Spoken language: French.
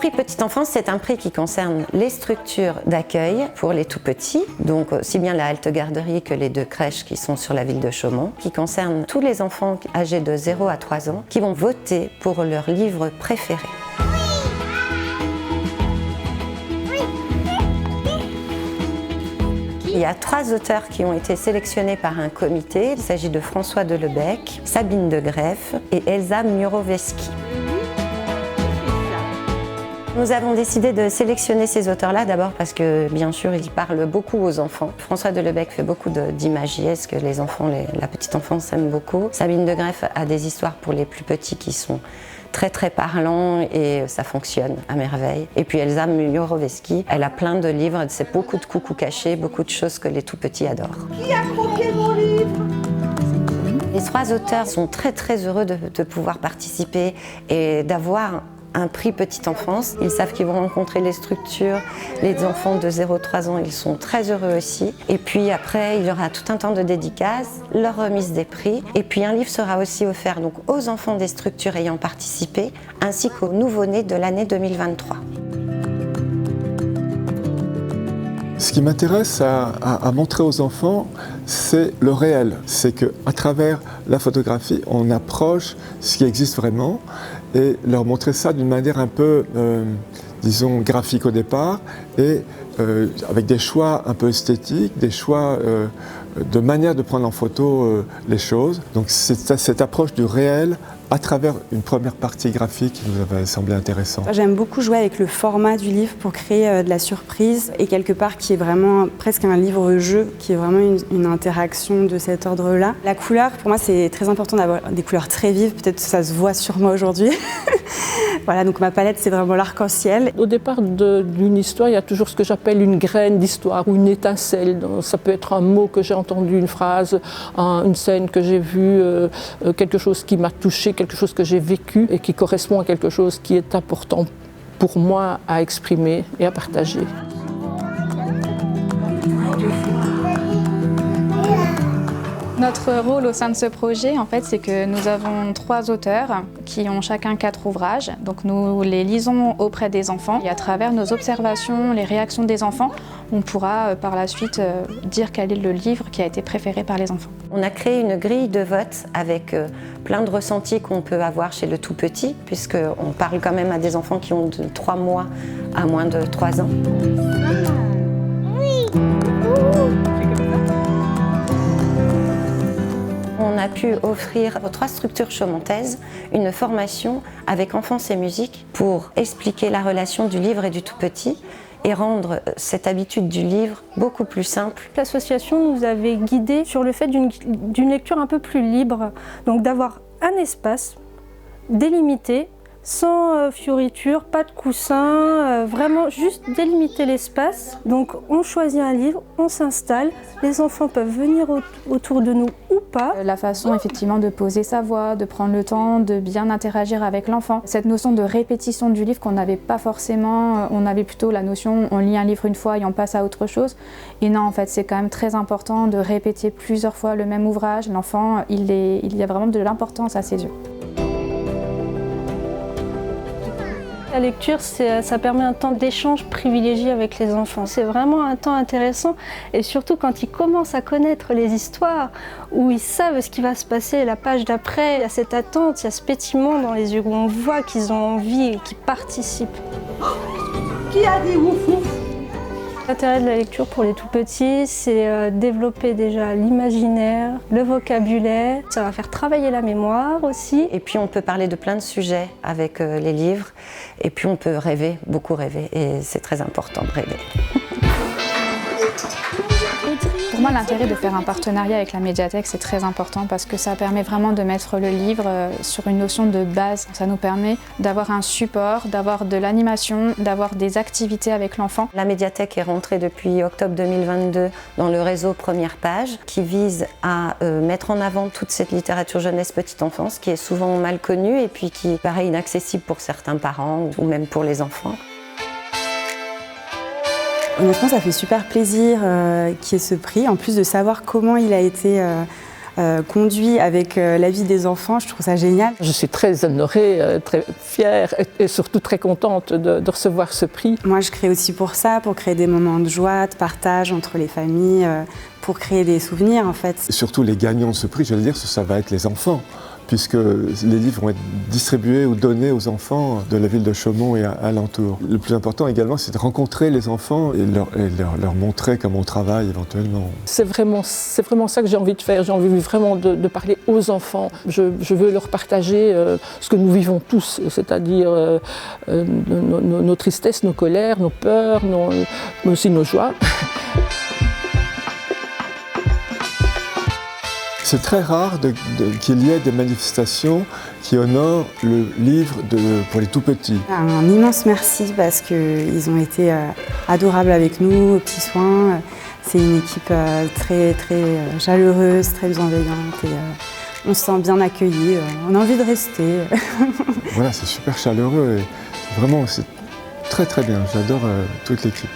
prix Petite Enfance, c'est un prix qui concerne les structures d'accueil pour les tout-petits, donc aussi bien la halte garderie que les 2 crèches qui sont sur la ville de Chaumont, qui concerne tous les enfants âgés de 0 à 3 ans qui vont voter pour leur livre préféré. Il y a 3 auteurs qui ont été sélectionnés par un comité. Il s'agit de François Delebecq, Sabine de Greef et Elsa Muroveski. Nous avons décidé de sélectionner ces auteurs-là d'abord parce que, bien sûr, ils parlent beaucoup aux enfants. François Delebecq fait beaucoup d'imagiesque que les enfants, la petite enfance aime beaucoup. Sabine de Greef a des histoires pour les plus petits qui sont très très parlants et ça fonctionne à merveille. Et puis Elsa Muroveski, elle a plein de livres, c'est beaucoup de coucous cachés, beaucoup de choses que les tout petits adorent. Qui a croqué mon livre? Les 3 auteurs sont très très heureux de pouvoir participer et d'avoir un prix Petite Enfance. Ils savent qu'ils vont rencontrer les structures, les enfants de 0-3 ans, ils sont très heureux aussi. Et puis après, il y aura tout un temps de dédicaces, leur remise des prix. Et puis un livre sera aussi offert donc, aux enfants des structures ayant participé, ainsi qu'aux nouveau-nés de l'année 2023. Ce qui m'intéresse à montrer aux enfants, c'est le réel. C'est qu'à travers la photographie, on approche ce qui existe vraiment et leur montrer ça d'une manière un peu, disons, graphique au départ et avec des choix un peu esthétiques, des choix de manière de prendre en photo les choses. Donc c'est cette approche du réel à travers une première partie graphique qui nous avait semblé intéressant. J'aime beaucoup jouer avec le format du livre pour créer de la surprise et quelque part qui est vraiment presque un livre-jeu, qui est vraiment une interaction de cet ordre-là. La couleur, pour moi, c'est très important d'avoir des couleurs très vives, peut-être que ça se voit sur moi aujourd'hui. Voilà, donc ma palette, c'est vraiment l'arc-en-ciel. Au départ d'une histoire, il y a toujours ce que j'appelle une graine d'histoire ou une étincelle. Ça peut être un mot que j'ai entendu, une phrase, une scène que j'ai vue, quelque chose qui m'a touchée, quelque chose que j'ai vécu et qui correspond à quelque chose qui est important pour moi à exprimer et à partager. Notre rôle au sein de ce projet, en fait, c'est que nous avons 3 auteurs qui ont chacun 4 ouvrages. Donc nous les lisons auprès des enfants et à travers nos observations, les réactions des enfants, on pourra par la suite dire quel est le livre qui a été préféré par les enfants. On a créé une grille de vote avec plein de ressentis qu'on peut avoir chez le tout petit, puisqu'on parle quand même à des enfants qui ont de 3 mois à moins de 3 ans. On a pu offrir aux 3 structures chaumontaises une formation avec Enfance et musique pour expliquer la relation du livre et du tout petit et rendre cette habitude du livre beaucoup plus simple. L'association nous avait guidés sur le fait d'une lecture un peu plus libre, donc d'avoir un espace délimité, sans fioriture, pas de coussin, vraiment juste délimiter l'espace. Donc on choisit un livre, on s'installe, les enfants peuvent venir autour de nous ou pas. La façon effectivement de poser sa voix, de prendre le temps, de bien interagir avec l'enfant. Cette notion de répétition du livre qu'on n'avait pas forcément, on avait plutôt la notion on lit un livre une fois et on passe à autre chose. Et non, en fait c'est quand même très important de répéter plusieurs fois le même ouvrage. L'enfant, il y a vraiment de l'importance à ses yeux. La lecture, ça permet un temps d'échange privilégié avec les enfants. C'est vraiment un temps intéressant et surtout quand ils commencent à connaître les histoires, où ils savent ce qui va se passer la page d'après, il y a cette attente, il y a ce pétillement dans les yeux où on voit qu'ils ont envie et qu'ils participent. Qui a dit ouf ouf? L'intérêt de la lecture pour les tout-petits, c'est développer déjà l'imaginaire, le vocabulaire. Ça va faire travailler la mémoire aussi. Et puis on peut parler de plein de sujets avec les livres. Et puis on peut rêver, beaucoup rêver. Et c'est très important de rêver. Pour moi, l'intérêt de faire un partenariat avec la médiathèque, c'est très important parce que ça permet vraiment de mettre le livre sur une notion de base. Ça nous permet d'avoir un support, d'avoir de l'animation, d'avoir des activités avec l'enfant. La médiathèque est rentrée depuis octobre 2022 dans le réseau Première Page qui vise à mettre en avant toute cette littérature jeunesse petite enfance qui est souvent mal connue et puis qui paraît inaccessible pour certains parents ou même pour les enfants. Honnêtement, ça fait super plaisir qu'il y ait ce prix, en plus de savoir comment il a été conduit avec la vie des enfants. Je trouve ça génial. Je suis très honorée, très fière et surtout très contente de recevoir ce prix. Moi, je crée aussi pour ça, pour créer des moments de joie, de partage entre les familles, pour créer des souvenirs en fait. Et surtout les gagnants de ce prix, j'allais dire, ça va être les enfants, puisque les livres vont être distribués ou donnés aux enfants de la ville de Chaumont et alentour. Le plus important également, c'est de rencontrer les enfants et leur montrer comment on travaille éventuellement. C'est vraiment ça que j'ai envie de faire. J'ai envie vraiment de parler aux enfants. Je veux leur partager ce que nous vivons tous, c'est-à-dire nos tristesses, nos colères, nos peurs, mais aussi nos joies. C'est très rare qu'il y ait des manifestations qui honorent le livre pour les tout-petits. Un immense merci parce qu'ils ont été adorables avec nous, aux petits soins. C'est une équipe très, très chaleureuse, très bienveillante et on se sent bien accueillis. On a envie de rester. Voilà, c'est super chaleureux et vraiment c'est très très bien. J'adore toute l'équipe.